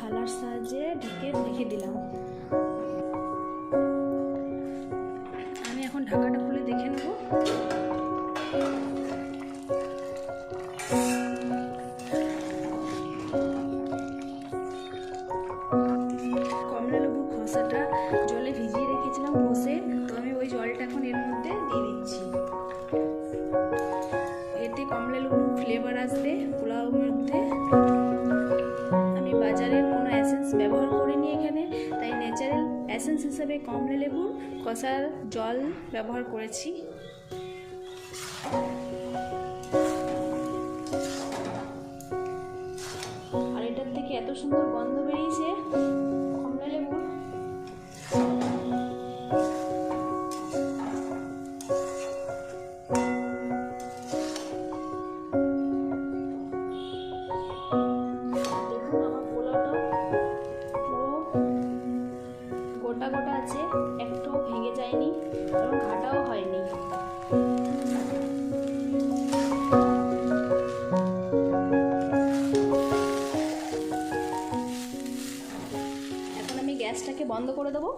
থালার সাহায্যে ঢেকে রেখে দিলাম। আমি এখন ঢাকাটা খুলে দেখে নেব। কমলা লেবুর খোসাটা জলে ভিজিয়ে রেখেছিলাম ঘষে, তো আমি ওই জলটা এখন এর মধ্যে দিয়ে দিচ্ছি। এতে কমলা লেবুর ফ্লেভার আসবে পোলাওর মধ্যে। আমি বাজারের কোনো এসেন্স ব্যবহার করিনি এখানে, তাই ন্যাচারাল এসেন্স হিসেবে কমলা লেবুর কষার জল ব্যবহার করেছি। আর এটার থেকে এত সুন্দর গন্ধ বেরিয়েছে কমলা লেবুর। গোটা গোটা আছে, একটাও ভেঙে যায়নি এবং ঘাটাও হয়নি। এখন আমি গ্যাসটাকে বন্ধ করে দেবো।